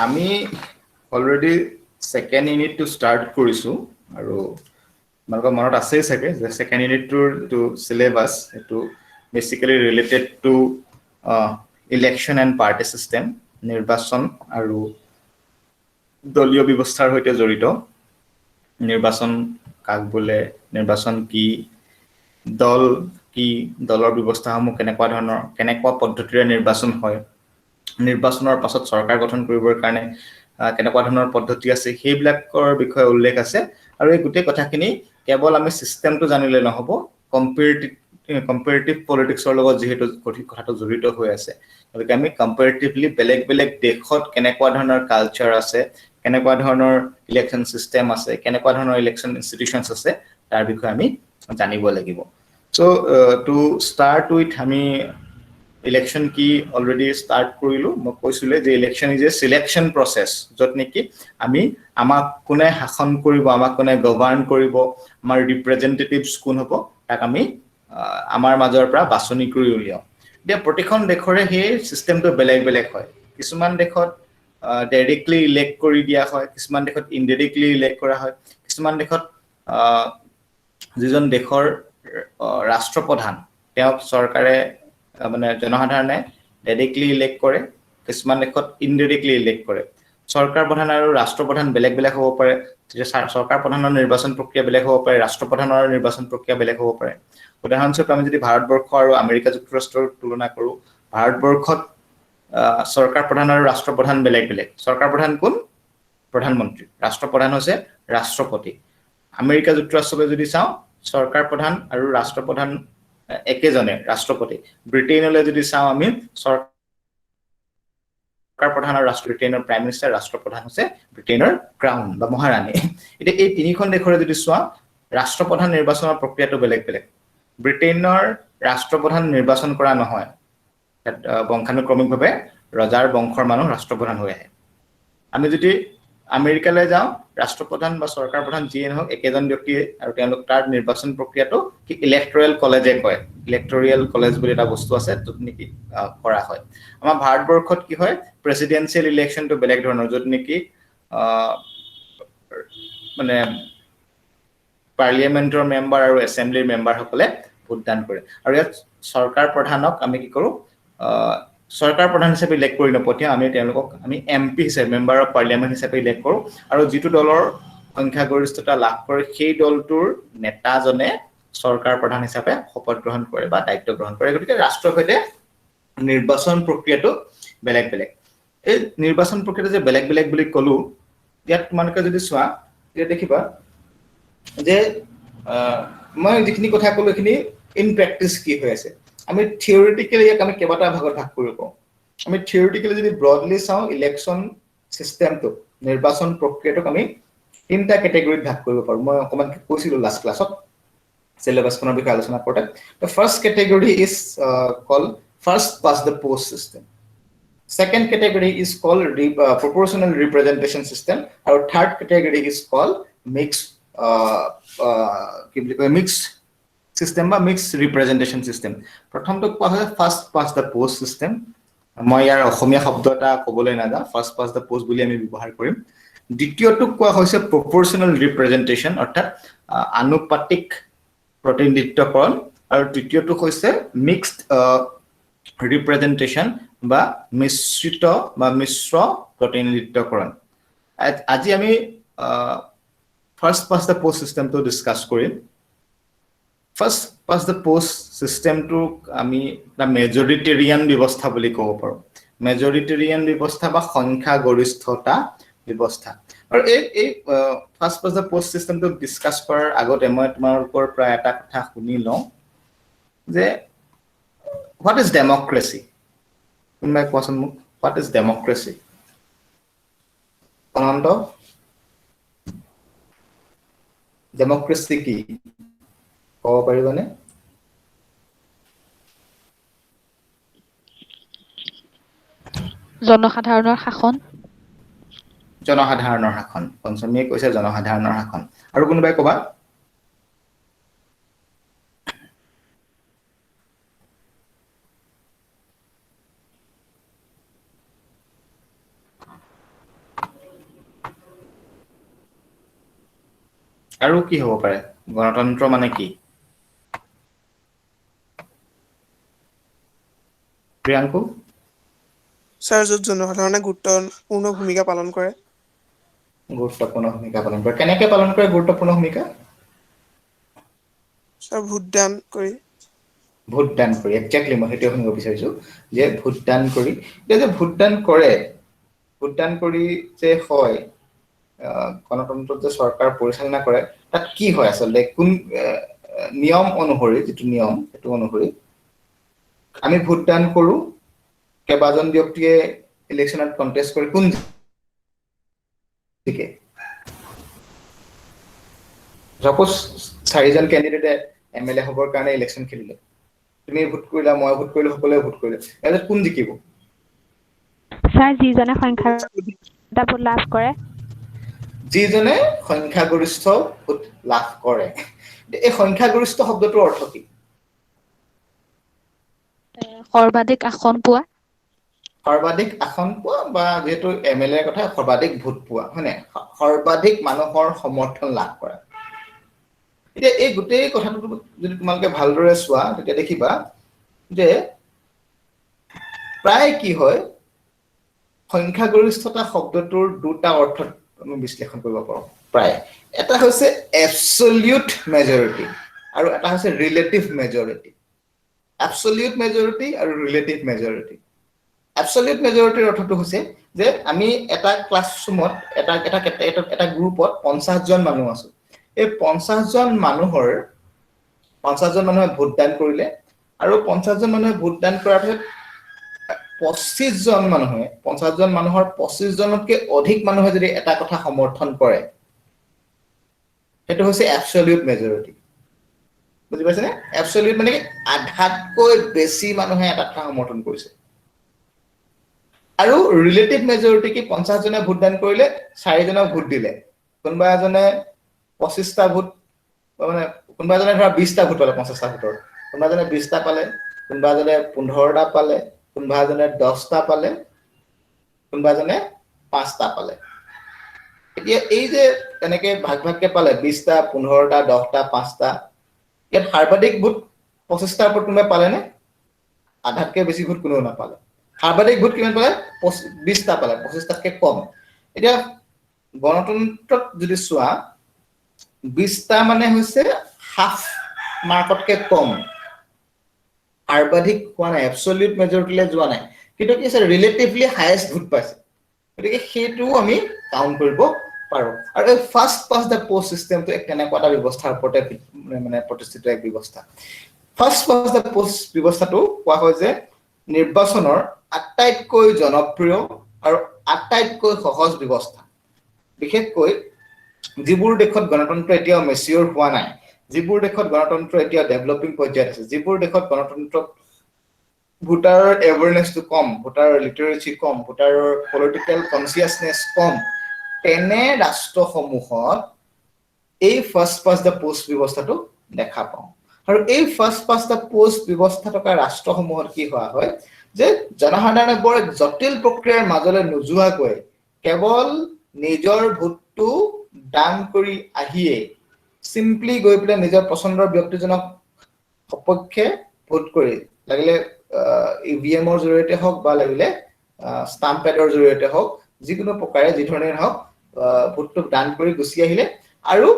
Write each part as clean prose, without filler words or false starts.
আমি already second ইউনিটটো start কৰিছো আৰু তোমালোকৰ মনত আছেই চাগে যে সেকেন্ড ইউনিটটোৰ যিটো চিলেবাছ এইটো basically related to election and party system, নিৰ্বাচন আৰু দলীয় ব্যৱস্থাৰ সৈতে জড়িত। নিৰ্বাচন কাক বোলে, নিৰ্বাচন কি, দল কি, দলৰ ব্যৱস্থাসমূহ কেনেকুৱা পদ্ধতিৰে নিৰ্বাচন হয়, নিৰ্বাচনৰ পাছত চৰকাৰ গঠন কৰিবৰ কাৰণে কেনেকুৱা ধৰণৰ পদ্ধতি আছে, সেইবিলাকৰ বিষয়ে উল্লেখ আছে। আৰু এই গোটেই কথাখিনি কেৱল আমি চিষ্টেমটো জানিলে নহ'ব, কম্পেৰেটিভ পলিটিক্সৰ লগত যিহেতু কথাটো জড়িত হৈ আছে, গতিকে আমি কম্পেৰেটিভলি বেলেগ বেলেগ দেশত কেনেকুৱা ধৰণৰ কালচাৰ আছে, কেনেকুৱা ধৰণৰ ইলেকশ্যন চিষ্টেম আছে, কেনেকুৱা ধৰণৰ ইলেকশ্যন ইনষ্টিটিউশ্যনছ আছে, তাৰ বিষয়ে আমি জানিব লাগিব। চ' টু ষ্টাৰ্ট উইথ আমি ইলেকশ্যন কি অলৰেডি ষ্টাৰ্ট কৰিলোঁ। মই কৈছিলোঁ যে election is A selection process, য'ত নেকি আমাক কোনে শাসন কৰিব, আমাক কোনে গভাৰ্ণ কৰিব, আমাৰ ৰিপ্ৰেজেণ্টেটিভছ কোন হ'ব, তাক আমি আমাৰ মাজৰ পৰা বাছনি কৰি উলিয়াওঁ। এতিয়া প্ৰতিখন দেশৰে সেই চিষ্টেমটো বেলেগ বেলেগ হয়। কিছুমান দেশত ডাইৰেক্টলি ইলেক্ট কৰি দিয়া হয়, কিছুমান দেশত ইনডাইৰেক্টলি ইলেক্ট কৰা হয়, কিছুমান দেশত যিজন দেশৰ ৰাষ্ট্ৰপ্ৰধান তেওঁক চৰকাৰে মানে জনসাধাৰণে ডাইৰেক্টলি ইলেক্ট কৰে, কিছুমান দেশত ইনডাইৰেক্টলি ইলেক্ট কৰে। চৰকাৰ প্ৰধান আৰু ৰাষ্ট্ৰপ্ৰধান বেলেগ বেলেগ হ'ব পাৰে। চৰকাৰ প্ৰধানৰ নিৰ্বাচন প্ৰক্ৰিয়া বেলেগ হ'ব পাৰে, ৰাষ্ট্ৰপ্ৰধানৰ নিৰ্বাচন প্ৰক্ৰিয়া বেলেগ হ'ব পাৰে। উদাহৰণস্বৰূপে আমি যদি ভাৰতবৰ্ষ আৰু আমেৰিকা যুক্তৰাষ্ট্ৰৰ তুলনা কৰোঁ, ভাৰতবৰ্ষত চৰকাৰ প্ৰধান আৰু ৰাষ্ট্ৰপ্ৰধান বেলেগ বেলেগ। চৰকাৰ প্ৰধান কোন? প্ৰধানমন্ত্ৰী। ৰাষ্ট্ৰপ্ৰধান হৈছে ৰাষ্ট্ৰপতি। আমেৰিকা যুক্তৰাষ্ট্ৰলৈ যদি চাওঁ, চৰকাৰ প্ৰধান আৰু ৰাষ্ট্ৰপ্ৰধান একেজনে, ৰাষ্ট্ৰপতি। ব্ৰিটেইনলৈ যদি চাওঁ আমি, চৰকাৰ প্ৰধান আৰু ব্ৰিটেইনৰ প্ৰাইম মিনিষ্টাৰ, ৰাষ্ট্ৰপ্ৰধান হৈছে ব্ৰিটেইনৰ ক্ৰাউন বা মহাৰাণী। এতিয়া এই তিনিখন দেশৰে যদি চোৱা, ৰাষ্ট্ৰপ্ৰধান নিৰ্বাচনৰ প্ৰক্ৰিয়াটো বেলেগ বেলেগ। ব্ৰিটেইনৰ ৰাষ্ট্ৰপ্ৰধান নিৰ্বাচন কৰা নহয়, বংশানুক্ৰমিকভাৱে ৰজাৰ বংশৰ মানুহ ৰাষ্ট্ৰপ্ৰধান হৈ আহে। আমি যদি আমেৰিকালৈ যাওঁ, ৰাষ্ট্ৰপ্ৰধান বা চৰকাৰ প্ৰধান যিয়ে নহওক একেজন ব্যক্তিয়ে, আৰু তেওঁলোক তাৰ নিৰ্বাচন প্ৰক্ৰিয়াটো ইলেক্টৰেল কলেজে কয়। ইলেক্টৰিয়েল কলেজ বুলি এটা বস্তু আছে, য'ত নেকি কৰা হয়। আমাৰ ভাৰতবৰ্ষত কি হয়, প্ৰেচিডেঞ্চিয়েল ইলেকশ্যনটো বেলেগ ধৰণৰ, য'ত নেকি মানে পাৰ্লিয়ামেণ্টৰ মেম্বাৰ আৰু এছেম্বলিৰ মেম্বাৰসকলে ভোটদান কৰে। আৰু ইয়াত চৰকাৰ প্ৰধানক আমি কি কৰোঁ, চৰকাৰ প্ৰধান হিচাপে ইলেক্ট কৰি নপঠিয়াওঁ, আমি তেওঁলোকক MP হিচাপে, মেম্বাৰ অফ পাৰ্লিয়ামেণ্ট হিচাপে ইলেক্ট কৰোঁ। আৰু যিটো দলৰ সংখ্যাগৰিষ্ঠতা লাভ কৰে, সেই দলটোৰ নেতাজনে চৰকাৰ প্ৰধান হিচাপে শপত গ্ৰহণ কৰে বা দায়িত্ব গ্ৰহণ কৰে। গতিকে ৰাষ্ট্ৰৰ সৈতে নিৰ্বাচন প্ৰক্ৰিয়াটো বেলেগ বেলেগ। এই নিৰ্বাচন প্ৰক্ৰিয়াটো যে বেলেগ বেলেগ বুলি ক'লো, ইয়াত তোমালোকে যদি চোৱা, তেতিয়া দেখিবা যে মই যিখিনি কথা ক'লো, এইখিনি ইন প্ৰেক্টিচ কি হৈ আছে। আমি থিয়ৰিটিকেলি ইয়াক আমি কেইবাটা ভাগত ভাগ কৰিব পাৰোঁ। আমি থিয়ৰিটিকেলি যদি ব্ৰডলি চাওঁ, ইলেকশ্যন চিষ্টেমটো, নিৰ্বাচন প্ৰক্ৰিয়াটোক আমি 3টা কেটেগৰীত ভাগ কৰিব পাৰোঁ। মই অকণমান কৈছিলোঁ লাষ্ট ক্লাছত চিলেবাছখনৰ বিষয়ে আলোচনা কৰোঁতে। The first category is called first past the post system. Second category is called proportional representation system. আৰু third category is called mixed system বা mixed representation system. প্ৰথমটো কোৱা হয় first past the post system. মই ইয়াৰ অসমীয়া শব্দ এটা ক'বলৈ নাযাওঁ, first past the post বুলি আমি ব্যৱহাৰ কৰিম। দ্বিতীয়টো কোৱা হৈছে proportional representation, অৰ্থাৎ আনুপাতিক প্ৰতিনিধিত্বকৰণ। আৰু তৃতীয়টো হৈছে মিক্সড ৰিপ্ৰেজেণ্টেশ্যন বা মিশ্ৰ প্ৰতিনিধিত্বকৰণ। আজি আমি ফাৰ্ষ্ট পাষ্ট দ্য পোষ্ট চিষ্টেমটো ডিছকাছ কৰিম। ফাৰ্ষ্ট পাষ্ট দ্য পোষ্ট চিষ্টেমটোক আমি এটা মেজৰিটেৰিয়ান ব্যৱস্থা বুলি ক'ব পাৰোঁ। মেজৰিটেৰিয়ান ব্যৱস্থা বা সংখ্যাগৰিষ্ঠতা ব্যৱস্থা। আৰু এই ফাৰ্ষ্ট পাষ্ট দ্য পোষ্ট চিষ্টেমটো ডিছকাছ কৰাৰ আগতে মই তোমালোকৰ পৰা এটা কথা শুনি লওঁ যে হোৱাট ইজ ডেমক্ৰেচি? কোনোবাই কোৱাচোন মোক, what is democracy? Ananta, democracy কি ক'ব পাৰিবনে? জনসাধাৰণৰ শাসন। জনসাধাৰণৰ শাসন। পঞ্চমীয়ে কৈছে জনসাধাৰণৰ শাসন। আৰু কোনোবাই ক'বা? আৰু কি হ'ব পাৰে গণতন্ত্ৰ মানে কি প্ৰিয়াংকু স্যাৰ য'ত জনসাধাৰণে গুৰুত্বপূৰ্ণ ভূমিকা পালন কৰে গুৰুত্বপূৰ্ণ ভূমিকা পালন কৰে কেনেকৈ পালন কৰে গুৰুত্বপূৰ্ণ ভূমিকা স্যাৰ ভোটদান কৰি ভোটদান কৰি একজেক্টলি মই সেইটো শুনিব বিচাৰিছো যে ভোটদান কৰি এতিয়া যে ভোটদান কৰে ভোটদান কৰি যে হয় গণতন্ত্ৰত যে চৰকাৰ পৰিচালনা কৰে তাত কি হয় আচলতে কোন নিয়ম অনুসৰি যিটো নিয়ম সেইটো অনুসৰি আমি ভোটদান কৰো কেইবাজন ব্যক্তিয়ে ইলেকশ্যনত কণ্টেষ্ট কৰি কোন জিকে সাপোজ 4জন কেণ্ডিডেটে এমএলএ হ'বৰ কাৰণে ইলেকশ্যন খেলিলে তুমি ভোট কৰিলা মই ভোট কৰিলো সকলোৱে ভোট কৰিলে ইয়াত কোন জিকিব স্যাৰ যিজনে সংখ্যাগৰিষ্ঠতা ভোট লাভ কৰে যিজনে সংখ্যাগৰিষ্ঠ ভোট লাভ কৰে এই সংখ্যাগৰিষ্ঠ শব্দটোৰ অৰ্থ কি সৰ্বাধিক আসন পোৱা সৰ্বাধিক আসন পোৱা বা যেহেতু এমএলএৰ কথা সৰ্বাধিক ভোট পোৱা হয়নে সৰ্বাধিক মানুহৰ সমৰ্থন লাভ কৰা এতিয়া এই গোটেই কথাটো যদি তোমালোকে ভালদৰে চোৱা তেতিয়া দেখিবা যে প্ৰায় কি হয় সংখ্যাগৰিষ্ঠতা শব্দটোৰ দুটা অৰ্থ আমি বিশ্লেষণ কৰিব পাৰোঁ প্ৰায় এটা হৈছে এবছলিউট মেজৰিটি আৰু এটা হৈছে ৰিলেটিভ মেজৰিটি এবছলিউট মেজৰিটি আৰু ৰিলেটিভ মেজৰিটি এবছলিউট মেজৰিটিৰ অৰ্থটো হৈছে যে আমি এটা ক্লাছৰুমত এটা গ্ৰুপত 50 জন মানুহ আছো এই 50 জন মানুহে ভোটদান কৰিলে আৰু 50 জন মানুহে ভোটদান কৰাৰ পিছত 25 জন মানুহে 50 জন মানুহৰ 25 জনতকৈ অধিক মানুহে যদি এটা কথা সমৰ্থন কৰে সেইটো হৈছে এবছলিউট মেজৰিটি বুজি পাইছেনে এবছলিউট মানে আধাতকৈ বেছি মানুহে এটা কথা সমৰ্থন কৰিছে আৰু ৰিলেটিভ মেজৰিটি কি 50 জনে ভোটদান কৰিলে 4 জনক ভোট দিলে কোনোবা এজনে 25টা ভোট মানে কোনোবা এজনে ধৰা 20টা ভোট পালে 50টা ভোটৰ কোনোবা এজনে 20টা পালে কোনোবা এজনে 15টা পালে কোনোবা এজনে 10টা পালে কোনোবা এজনে 5টা পালে এতিয়া এই যে এনেকে ভাগকে পালে 20টা 15টা 10টা 5টা ইয়াত সৰ্বাধিক ভোট 25টাৰ ওপৰত কোনোবাই পালে নে আধাতকৈ বেছি ভোট কোনেও নাপালে সৰ্বাধিক ভোট কিমান পালে 20টা পালে 25টাতকৈ কম এতিয়া গণতন্ত্ৰত যদি চোৱা 20টা মানে হৈছে হাফ মাৰ্কতকৈ কম সৰ্বাধিক হোৱা নাই এবছলিউট মেজৰিটিলৈ যোৱা নাই কিন্তু কি আছে ৰিলেটিভলি হাইয়েষ্ট ভোট পাইছে গতিকে সেইটোও আমি কাউণ্ট কৰিব পাৰোঁ আৰু এই ফাৰ্ষ্ট পাষ্ট দ্য পোষ্ট চিষ্টেমটো এক তেনেকুৱা এটা ব্যৱস্থাৰ ওপৰতে মানে প্ৰতিষ্ঠিত এক ব্যৱস্থা ফাৰ্ষ্ট পাষ্ট দ্য পোষ্ট ব্যৱস্থাটো কোৱা হয় যে নিৰ্বাচনৰ আটাইতকৈ জনপ্ৰিয় আৰু আটাইতকৈ সহজ ব্যৱস্থা বিশেষকৈ যিবোৰ দেশত গণতন্ত্ৰ এতিয়াও মেচিয়ৰ হোৱা নাই যিবোৰ দেশত গণতন্ত্ৰ এতিয়াও ডেভেলপিং পৰ্যায়ত আছে যিবোৰ দেশত গণতন্ত্ৰত ভোটাৰৰ এৱাৰনেছটো কম ভোটাৰৰ লিটাৰেচি কম ভোটাৰৰ পলিটিকেল কনচিয়াছনেছ কম তেনে ৰাষ্ট্ৰসমূহত এই ফাৰ্ষ্ট পাষ্ট দ্য পোষ্ট ব্যৱস্থাটো দেখা পাওঁ আৰু এই ফাৰ্ষ্ট পাষ্ট দ্য পোষ্ট ব্যৱস্থা থকা ৰাষ্ট্ৰসমূহত কি হোৱা হয় যে জনসাধাৰণে বৰ জটিল প্ৰক্ৰিয়াৰ মাজলৈ নোযোৱাকৈ কেৱল নিজৰ ভোটটো দান কৰি আহিয়ে চিম্পলি গৈ পেলাই নিজৰ পছন্দৰ ব্যক্তিজনক সপক্ষে ভোট কৰি লাগিলে ইভিএমৰ জৰিয়তে হওক বা লাগিলে ষ্টাম্প পেডৰ জৰিয়তে হওক যিকোনো প্ৰকাৰে যি ধৰণে হওক ভোটটো দান কৰি গুচি আহিলে আৰু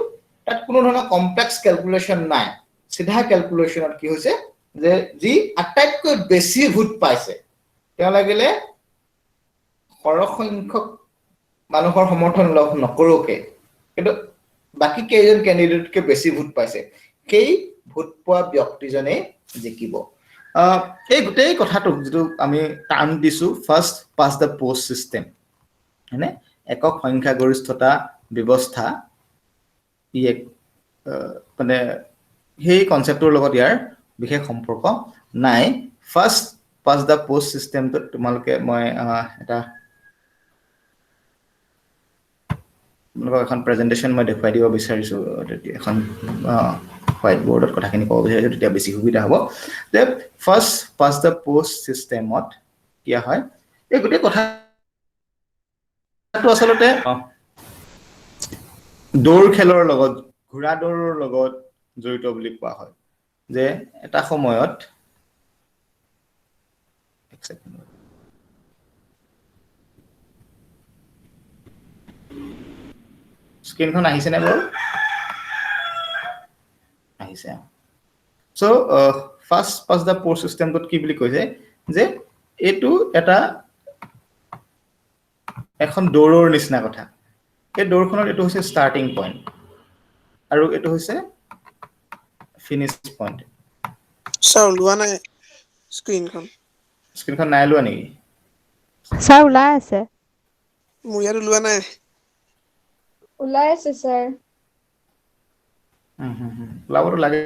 তাত কোনো ধৰণৰ কমপ্লেক্স কেলকুলেশ্যন নাই চিধা কেলকুলেশ্যনত কি হৈছে যে যি আটাইতকৈ বেছি ভোট পাইছে তেওঁ লাগিলে সৰহসংখ্যক মানুহৰ সমৰ্থন লাভ নকৰোকে কিন্তু বাকী কেইজন কেণ্ডিডেটতকৈ বেছি ভোট পাইছে সেই ভোট পোৱা ব্যক্তিজনেই জিকিব এই গোটেই কথাটো যিটো আমি টাৰ্ম দিছোঁ first past the post system হয়নে একক সংখ্যাগৰিষ্ঠতা ব্যৱস্থা ই এক মানে সেই কনচেপ্টটোৰ লগত ইয়াৰ বিশেষ সম্পৰ্ক নাই ফাৰ্ষ্ট পাষ্ট দ্য পোষ্ট চিষ্টেমটোত তোমালোকে মই এটা এখন প্ৰেজেণ্টেশ্যন মই দেখুৱাই দিব বিচাৰিছোঁ এখন হোৱাইট বোৰ্ডত কথাখিনি ক'ব বিচাৰিছোঁ তেতিয়া বেছি সুবিধা হ'ব যে ফাৰ্ষ্ট পাষ্ট দ্য পোষ্ট চিষ্টেমত কি হয় এই গোটেই কথাটো আচলতে দৌৰ খেলৰ লগত ঘোঁৰা দৌৰৰ লগত জড়িত বুলি কোৱা হয় যে এটা সময়ত এক ছেকেণ্ড স্ক্ৰীনখন আহিছে নে বাৰু আহিছে so first past the post সিস্টেমটোত কি বুলি কৈছে যে এটো এটা এখন দৌৰৰ নিচিনা কথা এই দৌৰখনত এটো হৈছে ষ্টাৰ্টিং পইণ্ট আৰু এটো হৈছে ফিনিশ পইণ্ট স্যাৰ ওলোৱা নাই স্ক্ৰীনখন নাই লোৱা নেকি ছাৰ ওলাই আছে মোৰ ইয়াত ওলোৱা নাই ওলাই আছে স্যাৰ ওলাবতো লাগে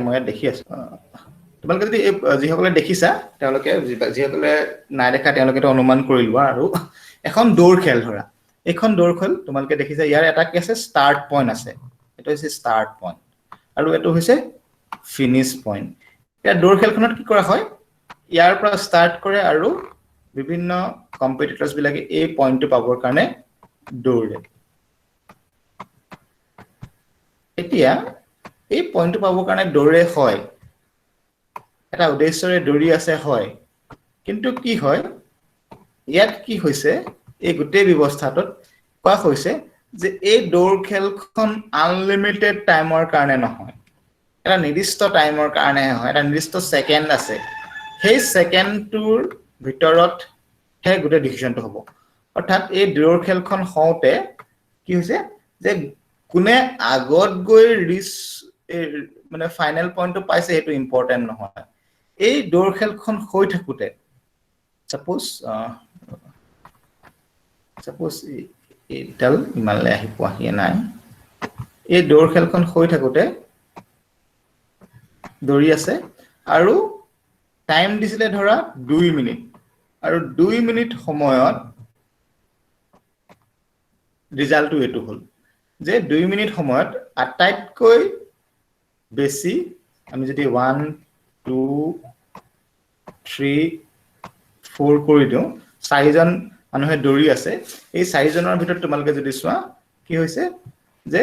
মই দেখি আছো তোমালোকে যদি যিসকলে দেখিছা তেওঁলোকে যিসকলে নাই দেখা তেওঁলোকে তো অনুমান কৰি লোৱা আৰু এখন দৌৰ খেল ধৰা এখন দৌৰ খেল তোমালোকে দেখিছা ইয়াৰ এটা কি আছে ষ্টাৰ্ট পইণ্ট আছে এটো হৈছে ষ্টাৰ্ট পইণ্ট আৰু এটো হৈছে ফিনিশ পইণ্ট ইয়াৰ দৌৰ খেলখনত কি কৰা হয় ইয়াৰ পৰা ষ্টাৰ্ট কৰে আৰু বিভিন্ন কম্পিটিটৰ্স বিলাকে এই পইণ্টটো পাবৰ কাৰণে দৌৰে এতিয়া এই পইণ্টটো পাবৰ কাৰণে দৌৰে হয় এটা উদ্দেশ্যৰে দৌৰি আছে হয় কিন্তু কি হয় ইয়াত কি হৈছে এই গোটেই ব্যৱস্থাটোত কোৱা হৈছে যে এই দৌৰ খেলখন আনলিমিটেড টাইমৰ কাৰণে নহয় এটা নিৰ্দিষ্ট টাইমৰ কাৰণে হয় এটা নিৰ্দিষ্ট সেকেন্ড আছে সেই সেকেন্ডটোৰ ভিতৰত হে গোটেই ডিসিশনটো হ'ব অৰ্থাৎ এই দৌৰ খেলখন হওঁতে কি হৈছে যে কোনে আগত গৈ ৰিচ মানে ফাইনাল পইণ্টটো পাইছে সেইটো ইম্পৰ্টেন্ট নহয় এই দৌৰ খেলখন হৈ থাকোতে সাপোজ এইডাল ইমানলে আহি পোৱাহি নাই এই দৌৰ খেলখন হৈ থাকোতে দৌৰি আছে আৰু টাইম দিছিলে ধৰা 2 মিনিট আৰু 2 মিনিট সময়ত ৰিজাল্টটো এটো হ'ল যে 2 মিনিট সময়ত আটাইতকৈ বেছি আমি যদি 1 2 3 4 কৰি দিও 4 জন মানুহে দৌৰি আছে এই 4 জনৰ ভিতৰত তোমালোকে যদি চোৱা কি হৈছে যে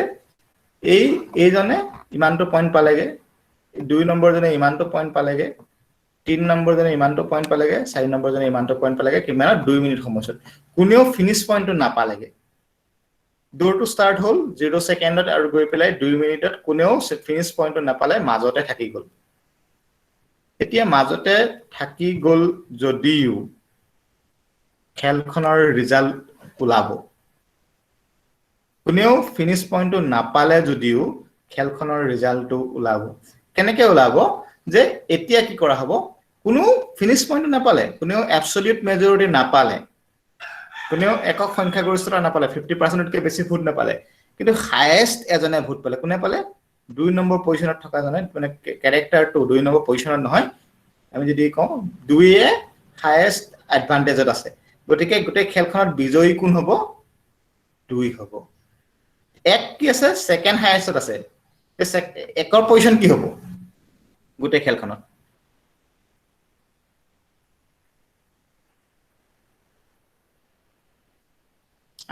এইজনে ইমানটো পইণ্ট পালেগে 2 নম্বৰ জনে ইমানটো পইণ্ট পালেগে 3 নম্বৰ জনে ইমানটো পইণ্ট পালেগে 4 নম্বৰ জনে ইমানটো পইণ্ট পালেগে কিমান 2 মিনিট সময়ত কোনেও ফিনিশ পইণ্টটো নাপালেগে দৌৰটো ষ্টাৰ্ট হ'ল 0 সেকেন্ডত আৰু গৈ পেলাই 2 মিনিটত কোনেও ফিনিশ পইণ্টটো নাপালে মাজতে থাকি গ'ল এতিয়া মাজতে থাকি গ'ল যদিও খেলখনৰ ৰিজাল্ট ওলাব কোনেও ফিনিশ পইণ্টটো নাপালে যদিও খেলখনৰ ৰিজাল্টটো ওলাব কেনেকৈ ওলাব যে এতিয়া কি কৰা হ'ব কোনো ফিনিশ পইণ্টটো নাপালে কোনেও অ্যাবসলিউট মেজৰিটি নাপালে কোনেও একক সংখ্যাগৰিষ্ঠতা নাপালে 50% তকৈ বেছি ভোট নাপালে কিন্তু হাইয়েস্ট এজনে ভোট পালে কোনে পালে 2 নম্বৰ পজিশনত থকা জনে মানে ক্যাৰেক্টাৰটো 2 নম্বৰ পজিশনত নহয় আমি যদি কওঁ 2 এ হাইয়েস্ট এডভান্টেজত আছে গতিকে গোটেই খেলখনত বিজয়ী কোন হ'ব 2 হ'ব এক কি আছে সেকেন্ড হাইয়েস্টত আছে একৰ পজিশন কি হ'ব গোটেই খেলখনত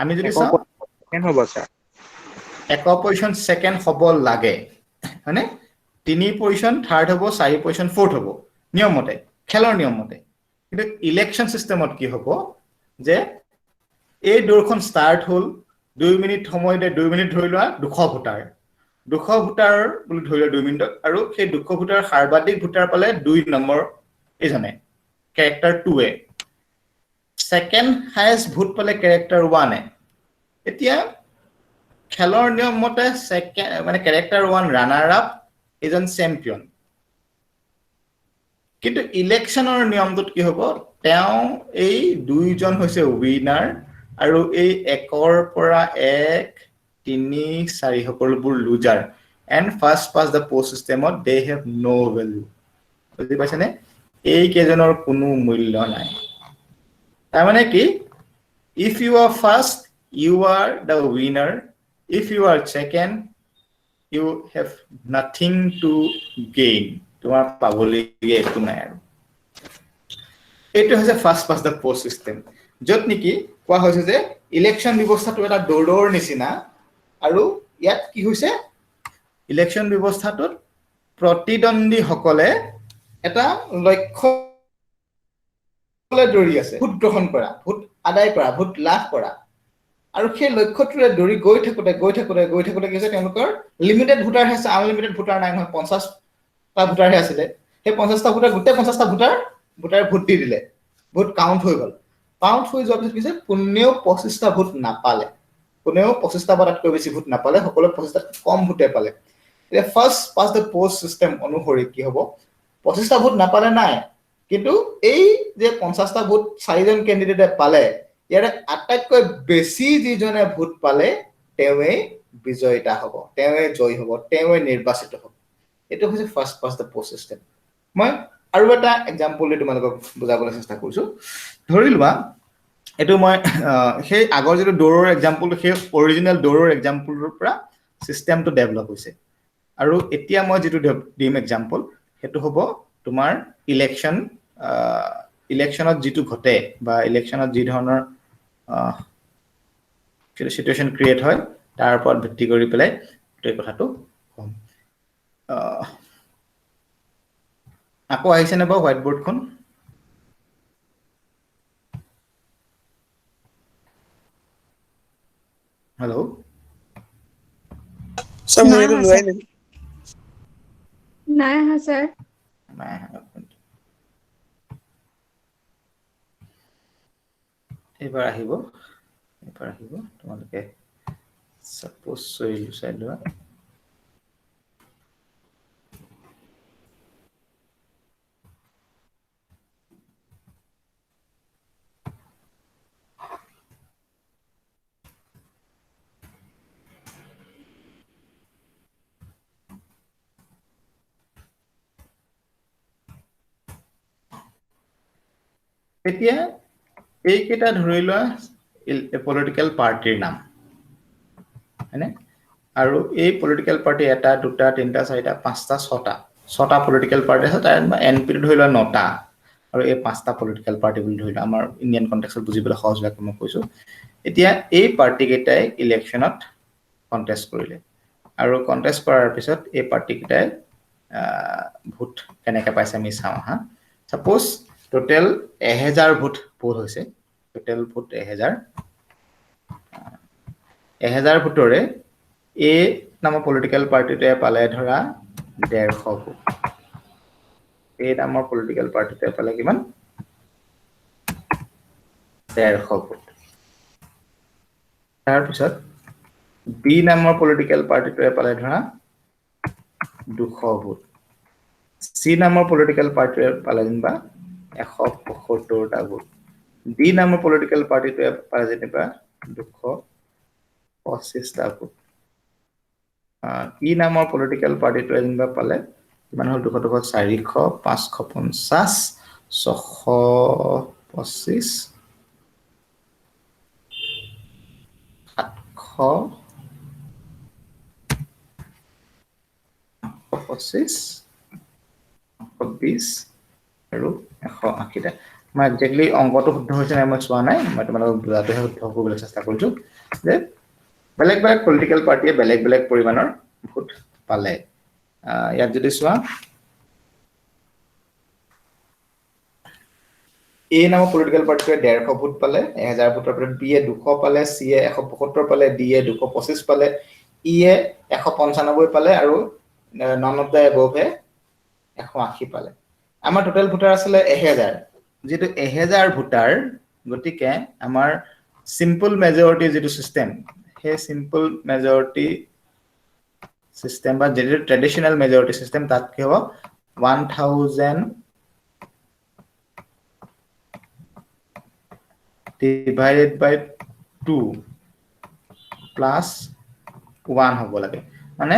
আমি যদি চাও সেকেন্ড হ'ব স্যাৰ এক পজিশন সেকেন্ড হ'ব লাগে মানে 3 পজিশন থাৰ্ড হ'ব 4 পজিশন ফোৰ্থ হ'ব নিয়ম মতে খেলৰ নিয়ম মতে কিন্তু ইলেকশন সিস্টেমত কি হ'ব যে এই দৌৰখন ষ্টাৰ্ট হ'ল 2 মিনিট সময়তে 2 মিনিট ধৰি লোৱা 200 ভোটাৰ বুলি ধৰি লোৱা 2 মিনিটত আৰু সেই 200 ভোটাৰ সৰ্বাধিক ভোটাৰ পালে 2 নম্বৰ এজনে ক্যাৰেক্টাৰ 2 এ সেকেন্ড হাইয়েস্ট ভোট পালে ক্যাৰেক্টাৰ 1 এ এতিয়া খেলৰ নিয়ম মতে সেকেন্ড মানে ক্যাৰেক্টাৰ 1 ৰানাৰ আপ এজন চ্যাম্পিয়ন কিন্তু ইলেকশনৰ নিয়মটোত কি হ'ব তেওঁ এই দুইজন হৈছে উইনাৰ আৰু এই একৰ পৰা 1 3 4 সকলোবোৰ loser and first past the post সিস্টেমত দে হেভ নো ভ্যালু বুজি পাইছানে এই কেজনৰ কোনো মূল্য নাই তাৰ মানে কি if you are first you are the winner if you are second you have nothing to gain তোমাৰ পাবলগীয়া একো নাই আৰু এইটো হৈছে first past the post system য'ত নেকি কোৱা হৈছে যে ইলেকশ্যন ব্যৱস্থাটো এটা দৌৰৰ নিচিনা আৰু ইয়াত কি হৈছে ইলেকশ্যন ব্যৱস্থাটোত প্ৰতিদ্বন্দ্বীসকলে এটা লক্ষ্য দৌৰি আছে ভোট গ্ৰহণ কৰা ভোট আদায় কৰা ভোট লাভ কৰা আৰু সেই লক্ষ্যটোৰে দৌৰি গৈ থাকোঁতে কি হৈছে তেওঁলোকৰ লিমিটেড ভোটাৰহে আছে আনলিমিটেড ভোটাৰ নাই নহয় 50টা ভোটাৰহে আছিলে সেই 50টা ভোটাৰ গোটেই 50টা ভোটাৰে ভোট দি দিলে ভোট কাউণ্ট হৈ গ'ল কাউণ্ট হৈ যোৱাৰ পিছত কি হৈছে কোনেও 25টা ভোট নাপালে কোনেও 25টা বা তাতকৈ বেছি ভোট নাপালে সকলোৱে 25টাত কম ভোটে পালে এতিয়া first past the post system অনুসৰি কি হ'ব 25টা ভোট নাপালে নাই কিন্তু এই যে 50টা ভোট 4জন কেণ্ডিডেটে পালে ইয়াৰে আটাইতকৈ বেছি যিজনে ভোট পালে তেওঁৱে বিজয়িতা হ'ব তেওঁৱে জয় হ'ব তেওঁৱে নিৰ্বাচিত হ'ব এইটো হৈছে first past the post system মই আৰু এটা এক্সাম্পল দি তোমালোকক বুজাবলৈ চেষ্টা কৰিছো ধৰি লোৱা এইটো মই সেই আগৰ যেটো দৌৰৰ এক্সাম্পল সেই অৰিজিনেল দৌৰৰ এক্সাম্পলৰ পৰা সিস্টেমটো ডেভেলপ হৈছে আৰু এতিয়া মই যেটো দিম এক্সাম্পল হেতু হ'ব তোমাৰ ইলেকশ্যনত যেটো ঘটে বা ইলেকশ্যনত যি ধৰণৰ সিচুৱেচন ক্ৰিয়েট হয় তাৰ ওপৰত ভিত্তি কৰি পেলাই এই কথাটো কম আকৌ আহিছে নে বাৰু হোৱাইট বৰ্ডখন হেল্ল' স্যাৰ মই এইটো লোৱাই নাই নাই আহা স্যাৰ নাই এবাৰ আহিব তোমালোকে সাপোজ চাই লোৱা এতিয়া এইকেইটা ধৰি লোৱা পলিটিক্যাল পাৰ্টিৰ নাম হয়নে আৰু এই পলিটিক্যাল পাৰ্টি এটা দুটা তিনটা চাৰিটা পাঁচটা ছটা পলিটিক্যাল পাৰ্টি আছে তাৰ এনপি ধৰি লোৱা 9টা আৰু এই পাঁচটা পলিটিক্যাল পাৰ্টি বুলি ধৰি লোৱা আমাৰ ইণ্ডিয়ান কনটেক্সট বুজিবলৈ সহজ হোৱাকৈ মই কৈছো এতিয়া এই পাৰ্টি কেইটাই ইলেকশ্যনত কন্টেষ্ট কৰিলে আৰু কন্টেষ্ট কৰাৰ পিছত এই পাৰ্টি কেইটাই ভোট কেনেকৈ পাইছে আমি চাওঁ হা সাপোজ টোটেল 1000 ভোট পোল হৈছে টোটেল ভোট 1000 ভোটৰে এ নামৰ পলিটিক্যাল পাৰ্টিটোৱে পালে ধৰা 150 ভোট এ নামৰ পলিটিক্যাল পাৰ্টিটোৱে পালে কিমান 150 ভোট তাৰ পিছত বি নামৰ পলিটিক্যাল পাৰ্টিটোৱে পালে ধৰা 200 ভোট সি নামৰ পলিটিক্যাল পাৰ্টিটোৱে পালে যেনিবা 175টা ভোট ডি নামৰ পলিটিক্যাল পাৰ্টিটোৱে পালে যেনিবা 225টা ভোট ই নামৰ পলিটিক্যাল পাৰ্টিটোৱে যেনিবা পালে কিমান হ'ল 200 400 550 625 725 20 আৰু 180টা মই একজেক্টলি অংকটো শুদ্ধ হৈছে নাই মই চোৱা নাই মই তোমালোকক বুজাটোহে শুদ্ধ কৰিবলৈ চেষ্টা কৰিছো যে বেলেগ পলিটিক্যাল পাৰ্টিয়ে বেলেগ পৰিমাণৰ ভোট পালে ইয়াত যদি চোৱা এ নামৰ পলিটিক্যাল পাৰ্টিটোৱে 150 ভোট পালে 1000 ভোটৰ পৰা বি এ 200 পালে সি এ 175 পালে ডি এ 225 পালে ই এ 195 পালে আৰু নন অফ দ্য এবভে 180 পালে আমাৰ টোটাল ভোটাৰ আছিল 1000 যেটো 1000 ভোটাৰ গতিকে আমাৰ সিম্পল মেজৰিটি যেটো সিস্টেম হে সিম্পল মেজৰিটি সিস্টেম বা যেটো ট্ৰেডিশনাল মেজৰিটি সিস্টেম তাত কি হ'ব 1000 divided by 2 plus 1 হ'ব লাগে মানে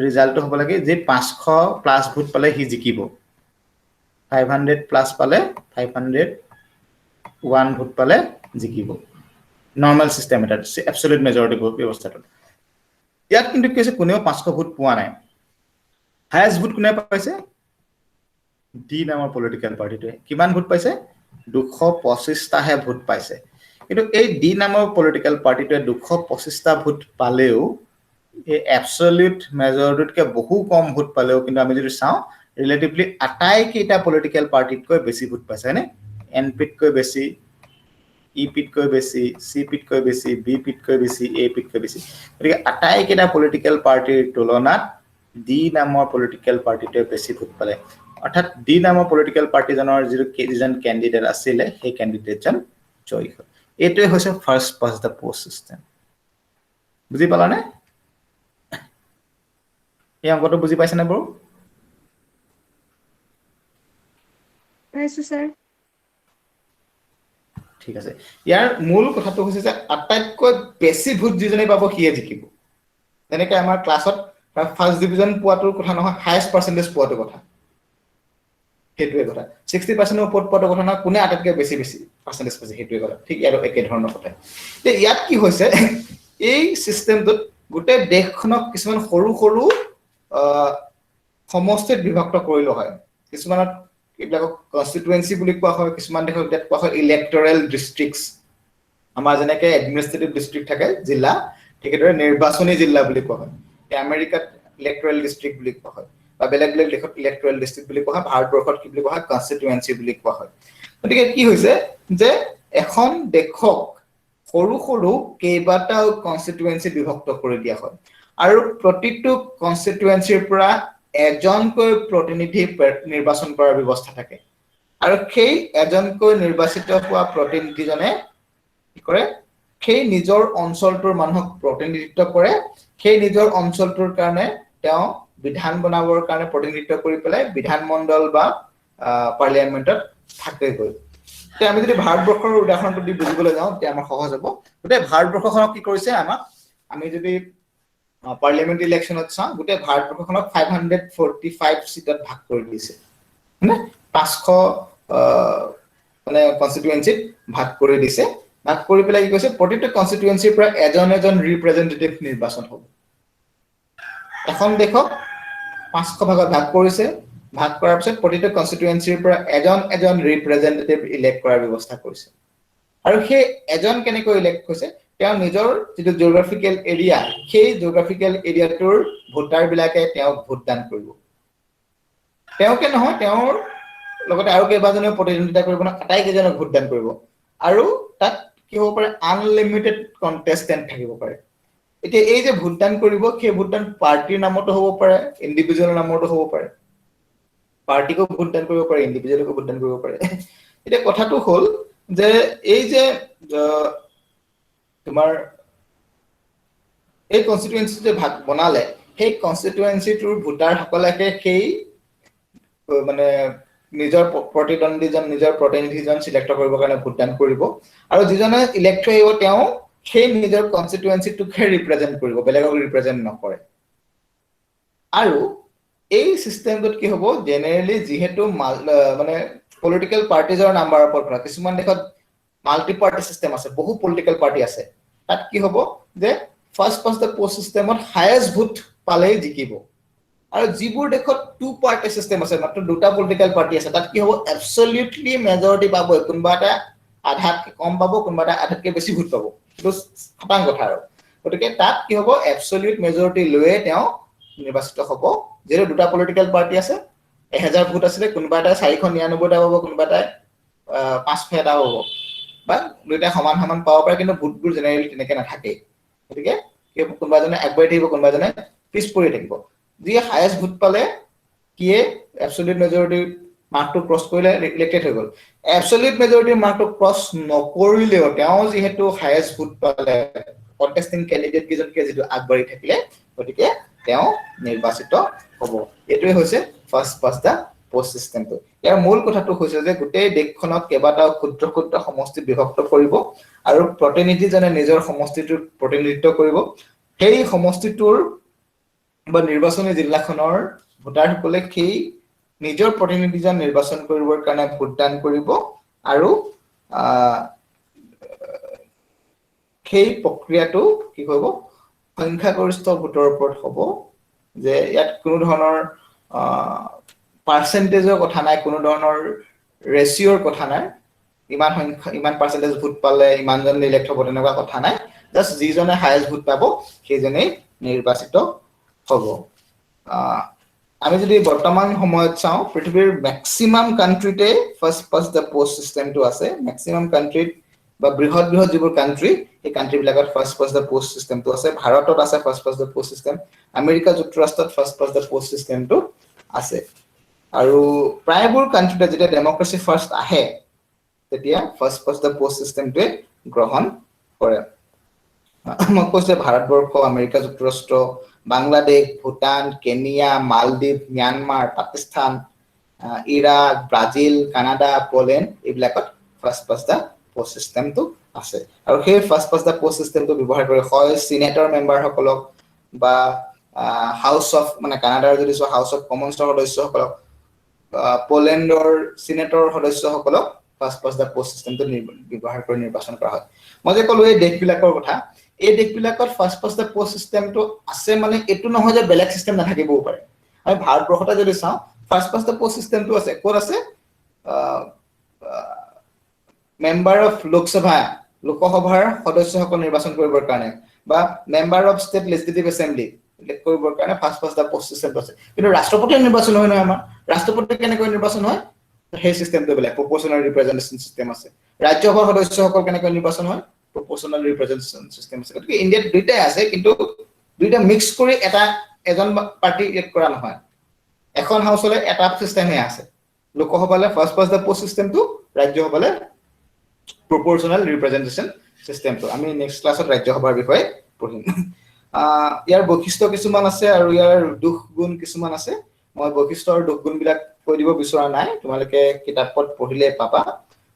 ৰিজাল্টটো হ'ব লাগে যে 500 প্লাস ভোট পালে হি জিকিব 500 প্লাস পালে 501 ভোট পালে জিকিব নরমাল সিস্টেম এটা অ্যাবসলিউট মেজরিটি ব্যৱস্থাটো ইয়াত কিন্তু কি হৈছে কোনেও 500 ভোট পোৱা নাই হাইয়েস্ট ভোট কোনে পাইছে ডি নামৰ পলিটিক্যাল পাৰ্টিটোৱে কিমান ভোট পাইছে 225টাহে ভোট পাইছে কিন্তু এই ডি নামৰ পলিটিকেল পাৰ্টিটোৱে 225টা ভোট পালেও এই এবসলিউট মেজৰিটিতকৈ বহু কম ভোট পালেও কিন্তু আমি যদি চাওঁ ৰিলেটিভলি আটাইকেইটা পলিটিকেল পাৰ্টিতকৈ বেছি ভোট পাইছে হয়নে এনপিতকৈ বেছি ইপিতকৈ বেছি চিপিতকৈ বেছি বিপিতকৈ বেছি এপিতকৈ বেছি গতিকে আটাইকেইটা পলিটিকেল পাৰ্টিৰ তুলনাত ডি নামৰ পলিটিকেল পাৰ্টিটোৱে বেছি ভোট পালে অৰ্থাৎ ডি নামৰ পলিটিকেল পাৰ্টিজনৰ যিজন কেণ্ডিডেট আছিলে সেই কেণ্ডিডেটজন জয়ী হ'ল এইটোৱে হৈছে first past the post system বুজি পালানে এই অংকটো বুজি পাইছেনে বাৰু পাইছো স্যাৰ ঠিক আছে ইয়াৰ মূল কথাটো হৈছে যে আটাইতকৈ বেছি ভোট যিজনে পাব সিয়ে জিকিব যেনেকৈ আমাৰ ক্লাছত ফাৰ্ষ্ট ডিভিজন পোৱাটোৰ কথা নহয় হাইয়েষ্ট পাৰ্চেন্টেজ পোৱাটোৰ কথা সেইটোৱে কথা 60% ওপৰত পোৱাটোৰ কথা নহয় কোনে আটাইতকৈ বেছি পাৰ্চেন্টেজ পাইছে সেইটোৱে কথা ঠিক আৰু একে ধৰণৰ কথা তে ইয়াত কি হৈছে এই সিস্টেমটোত গোটেই দেশখনক কিছুমান সৰু সৰু সমষ্টিত বিভক্ত কৰিলো হয় কিছুমানত এইবিলাক কনস্টিটুৱেন্সি বুলি কোৱা হয় কিছুমান দেশত কোৱা হয় ইলেক্টৰেল ডিস্ট্ৰিক্টস আমাৰ যেনেকৈ এডমিনিষ্ট্ৰেটিভ ডিস্ট্ৰিক্ট থাকে জিলা ঠিকদৰে নিৰ্বাচনী জিলা বুলি কোৱা হয় আমেৰিকাত ইলেক্টৰেল ডিস্ট্ৰিক্ট বুলি কোৱা হয় বা বেলেগ বেলেগ দেশত ইলেক্টৰেল ডিস্ট্ৰিক্ট বুলি কোৱা হয় ভাৰতবৰ্ষত কি বুলি কোৱা হয় কনস্টিটুৱেন্সি বুলি কোৱা হয় গতিকে কি হৈছে যে এখন দেশক সৰু সৰু কেইবাটাও কনস্টিটুৱেন্সি বিভক্ত কৰি দিয়া হয় আৰু প্ৰতিটো কনস্টিটুৱেন্সিৰ পৰা এজনকৈ প্ৰতিনিধি নিৰ্বাচন কৰাৰ ব্যৱস্থা থাকে আৰু সেই এজনকৈ নিৰ্বাচিত হোৱা প্ৰতিনিধিজনে কি কৰে সেই নিজৰ অঞ্চলটোৰ মানুহক প্ৰতিনিধিত্ব কৰে সেই নিজৰ অঞ্চলটোৰ কাৰণে তেওঁ বিধান বনাবৰ কাৰণে প্ৰতিনিধিত্ব কৰি পেলাই বিধানমণ্ডল বা পাৰ্লিয়ামেন্টত থাকেগৈ তে আমি যদি ভাৰতবৰ্ষৰ উদাহৰণটো দি বুজিবলৈ যাওঁ তে আমাৰ সহজ হ'ব গোটেই ভাৰতবৰ্ষখনক কি কৰিছে আমাক আমি যদি পাৰ্লিয়ামেন্ট ইলেকশ্যনত চাওঁ গোটেই ভাৰতবৰ্ষখনক 545 সিটত ভাগ কৰি দিছে মানে 500 মানে কনস্টিটুৱেন্সিত ভাগ কৰি দিছে ভাগ কৰি পেলাই কি কৈছে প্ৰতিটো কনস্টিটুৱেন্সিৰ পৰা এজন ৰিপ্ৰেজেন্টেটিভ নিৰ্বাচন হ'ব এখন দেশক 500 ভাগত ভাগ কৰিছে ভাগ কৰাৰ পিছত প্ৰতিটো কনস্টিটুৱেন্সিৰ পৰা এজন ৰিপ্ৰেজেন্টেটিভ ইলেক্ট কৰাৰ ব্যৱস্থা কৰিছে আৰু সেই এজন কেনেকৈ ইলেক্ট হৈছে তেওঁ নিজৰ যিটো জিওগ্ৰাফিকেল এৰিয়া সেই জিওগ্ৰাফিকেল এৰিয়াটোৰ ভোটাৰ বিলাকে তেওঁক ভোটদান কৰিব তেওঁকে নহয় তেওঁৰ লগতে আৰু কেইবাজনেও প্ৰতিদ্বন্দ্বিতা কৰিব না আটাইকেইজনক ভোটদান কৰিব আৰু তাত কি হ'ব পাৰে আনলিমিটেড কন্টেষ্টেন্ট থাকিব পাৰে এতিয়া এই যে ভোটদান কৰিব সেই ভোটদান পাৰ্টিৰ নামতো হ'ব পাৰে ইন্ডিভিজুৱেল নামতো হ'ব পাৰে পাৰ্টিকো ভোটদান কৰিব পাৰে ইন্ডিভিজুৱেলকো ভোটদান কৰিব পাৰে এতিয়া কথাটো হ'ল যে এই যে তোমাৰ এই কনস্টিটুৱেন্সি যে ভাগ বনালে সেই কনস্টিটুৱেন্সিটোৰ ভোটাৰ সকলকে সেই মানে নিজৰ প্ৰতিদ্বন্দ্বীজন নিজৰ প্ৰতিনিধিজন সিলেক্ট কৰিবৰ কাৰণে ভোটদান কৰিব আৰু যিজনে ইলেক্ট হ'ব তেওঁ সেই নিজৰ কনস্টিটুৱেন্সিটোকে ৰিপ্ৰেজেন্ট কৰিব বেলেগক ৰিপ্ৰেজেন্ট নকৰে আৰু এই সিস্টেমটোত কি হ'ব জেনেৰেলি যিহেতু মানে পলিটিকেল পাৰ্টিজৰ নাম্বাৰৰ ওপৰত কথা কিছুমান দেশত মাল্টি পাৰ্টি সিস্টেম আছে বহু পলিটিকেল পাৰ্টি আছে তাত কি হ'ব যে ফাৰ্ষ্ট পাছ দ্য পোষ্ট সিস্টেমত হাইয়েষ্ট ভোট পালেই জিকিব আৰু যিবোৰ দেশত টু পাৰ্টি সিস্টেম আছে মাত্ৰ দুটা পলিটিকেল পাৰ্টি আছে তাত কি হ'ব এবছলিউটলি মেজৰিটি পাব কোনোবা এটা আধাতকৈ কম পাব কোনোবা এটা আধাতকৈ বেছি ভোট পাব এইটো খাটাং কথা আৰু গতিকে তাত কি হ'ব এবছলিউট মেজৰিটি লৈয়ে তেওঁ নিৰ্বাচিত হ'ব যেনে দুটা পলিটিকেল পাৰ্টি আছে 1000 ভোট আছে কোনোবা এটা 499টা পাব কোনোবা এটা 500 এটা হ'ব বা দুইটা সমান সমান পাব পাৰে কিন্তু ভোটবোৰ জেনেৰেলি তেনেকৈ নাথাকে গতিকে কোনোবা এজনে আগবাঢ়ি থাকিব কোনোবা এজনে পিছ পৰি থাকিব যি হাইয়েষ্ট ভোট পালে কিয়ে এবছলিউট মেজৰিটি মাৰ্কটো ক্ৰছ কৰিলে ইলেক্টেড হৈ গ'ল এবছলিউট মেজৰিটি মাৰ্কটো ক্ৰছ নকৰিলেও তেওঁ যিহেতু হাইয়েষ্ট ভোট পালে কন্টেষ্টিং ক্যান্ডিডেট কিজনকে যিটো আগবাঢ়ি থাকিলে গতিকে তেওঁ নিৰ্বাচিত হ'ব এটোৱে হৈছে ফাৰ্ষ্ট পাছ দা পোষ্ট সিস্টেমটো ইয়াৰ মূল কথাটো হৈছে যে গোটেই দেশখনক কেইবাটাও ক্ষুদ্ৰ ক্ষুদ্ৰ সমষ্টিত বিভক্ত কৰিব আৰু প্ৰতিনিধিজনে নিজৰ সমষ্টিটোৰ প্ৰতিনিধিত্ব কৰিব সেই সমষ্টিটোৰ বা নিৰ্বাচনী জিলাখনৰ ভোটাৰসকলে সেই নিজৰ প্ৰতিনিধিজন নিৰ্বাচন কৰিবৰ কাৰণে ভোটদান কৰিব আৰু সেই প্ৰক্ৰিয়াটো কি হ'ব সংখ্যাগৰিষ্ঠ ভোটৰ ওপৰত হ'ব যে ইয়াত কোনো ধৰণৰ পাৰ্চেন্টেজৰ কথা নাই কোনো ধৰণৰ ৰেশিওৰ কথা নাই ইমান পাৰ্চেন্টেজ ভোট পালে ইমানজন ইলেক্ট হ'ব তেনেকুৱা কথা নাই জাস্ট যিজনে হায়েষ্ট ভোট পাব সেইজনেই নিৰ্বাচিত হ'ব আমি যদি বৰ্তমান সময়ত চাওঁ পৃথিৱীৰ ম্যাক্সিমাম কান্ট্ৰিতে ফাৰ্স্ট পাছ দ্য পোষ্ট সিস্টেমটো আছে ম্যাক্সিমাম কান্ট্ৰিত বা বৃহৎ যিবোৰ কান্ট্ৰি এই কান্ট্ৰি বিলাকত ফাৰ্স্ট পাছ দ্য পোষ্ট সিস্টেমটো আছে ভাৰতত আছে first past the post system America যুক্তৰাষ্ট্ৰত ফাৰ্স্ট পাছ দ্য পোষ্ট সিস্টেমটো আছে আৰু প্ৰায়বোৰ কান্ট্ৰিতে যেতিয়া ডেমক্ৰেসি ফাৰ্স্ট আহে তেতিয়া ফাৰ্স্ট পাছ দ্য পোষ্ট সিস্টেমটোৱে গ্ৰহণ কৰে মই কৈছে ভাৰতবৰ্ষ আমেৰিকা যুক্তৰাষ্ট্ৰ বাংলাদেশ ভুটান কেনিয়া মালদ্বীপ Myanmar Pakistan Iraq Brazil Canada Poland এইবিলাকত ফাৰ্স্ট পাছ দ্য পোষ্ট সিস্টেমটো আছে আৰু সেই ফাৰ্স্ট পাছ দ্য পোষ্ট সিস্টেমটো ব্যৱহাৰ কৰি হয় সিনেটৰ মেম্বাৰ সকলক বা হাউস অফ মানে কানাডাৰ যদি হাউস অফ কমনছৰ সদস্যসকলক পোলেণ্ডৰ সিনেটৰ সদস্যসকলক ফাৰ্স্ট পাছ দ্য পোষ্ট সিস্টেমটো ব্যৱহাৰ কৰি নিৰ্বাচন কৰা হয় মই যে ক'লো এই দেশবিলাকৰ কথা এই দেশবিলাকত ফাৰ্স্ট পাছ দ্য পোষ্ট সিস্টেমটো আছে মানে এটো নহয় যে বেলেগ সিস্টেম নাথাকিবও পাৰে আমি ভাৰতবৰ্ষতে যদি চাওঁ ফাৰ্স্ট পাছ দ্য পোষ্ট সিস্টেমটো আছে ক'ত আছে মেম্বাৰ অফ লোকসভাৰ সদস্যসকল নিৰ্বাচন কৰিবৰ কাৰণে বা member of state legislative assembly elect কৰিবৰ কাৰণে ফাৰ্স্ট পাছ দ্য পোষ্ট সিস্টেমটো আছে কিন্তু ৰাষ্ট্ৰপতিৰ নিৰ্বাচন হয় নহয় আমাৰ ৰাষ্ট্ৰপতি কেনেকৈ নিৰ্বাচন হয় সেই সিস্টেমটো বেলেগ প্ৰপোৰ্শনাল ৰিপ্ৰেজেন্টেশন সিস্টেম আছে ৰাজ্যসভাৰ সদস্যসকল কেনেকৈ নিৰ্বাচন হয় proportional representation system আছে গতিকে ইন্ডিয়াত দুইটাই আছে কিন্তু দুইটা মিক্স কৰি এজন পাৰ্টি ইলেক্ট কৰা নহয় এখন হাউসলে এটা সিস্টেমে আছে লোকসভালে ফাৰ্স্ট পাছ দ্য পোষ্ট সিস্টেমটো ৰাজ্যসভালে proportional representation systemটো আমি নেক্সট ক্লাছত ৰাজ্যসভাৰ বিষয়ে পঢ়িম ইয়াৰ বৈশিষ্ট্য কিছুমান আছে আৰু ইয়াৰ দুখ গুণ কিছুমান আছে মই বৈশিষ্ট্য আৰু দুখ গুণ বিলাক কৈ দিব বিচৰা নাই তোমালোকে কিতাপত পঢ়িলে পাবা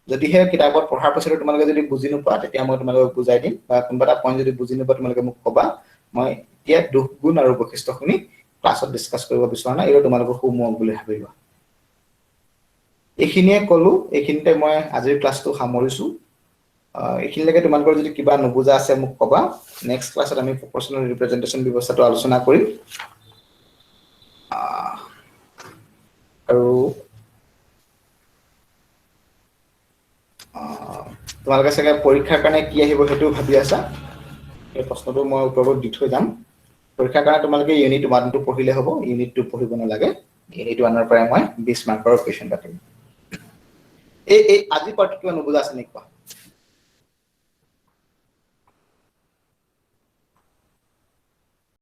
যদিহে কিতাপত পঢ়াৰ পিছত তোমালোকে যদি বুজি নোপোৱা তেতিয়া মই তোমালোকক বুজাই দিম বা কোনবা এটা পইণ্ট যদি বুজি নোপোৱা তোমালোকে মোক কবা মই এতিয়া দুখ গুণ আৰু বৈশিষ্ট্যখিনি ক্লাছত ডিসকাস কৰিব বিচৰা নাই আৰু তোমালোকৰ হোমৱৰ্ক বুলি ভাবিবা এইখিনিয়ে ক'লো এইখিনিতে মই আজিৰ ক্লাছটো সামৰিছো এইখিনিলৈকে তোমালোকৰ যদি কিবা নুবুজা আছে মোক কবা নেক্সট ক্লাছত আমি প্ৰপোৰ্শনাল ৰিপ্ৰেজেন্টেশন ব্যৱস্থাটো আলোচনা কৰিম আৰু তোমালোকে চাগে পৰীক্ষাৰ কাৰণে কি আহিব হেতু ভাবি আছা এই প্ৰশ্নটো মই উত্তৰত দি থৈ যাম পৰীক্ষাৰ কাৰণে তোমালোকে ইউনিট 1 টো পঢ়িলে হ'ব ইউনিট 2 পঢ়িব নালাগে ইউনিট 1 ৰ পৰা মই 20 মাৰ্কৰ কোৱেশ্চন পাতিম এই আজি পাৰ্ট কিবা নুবুজা আছে নেকি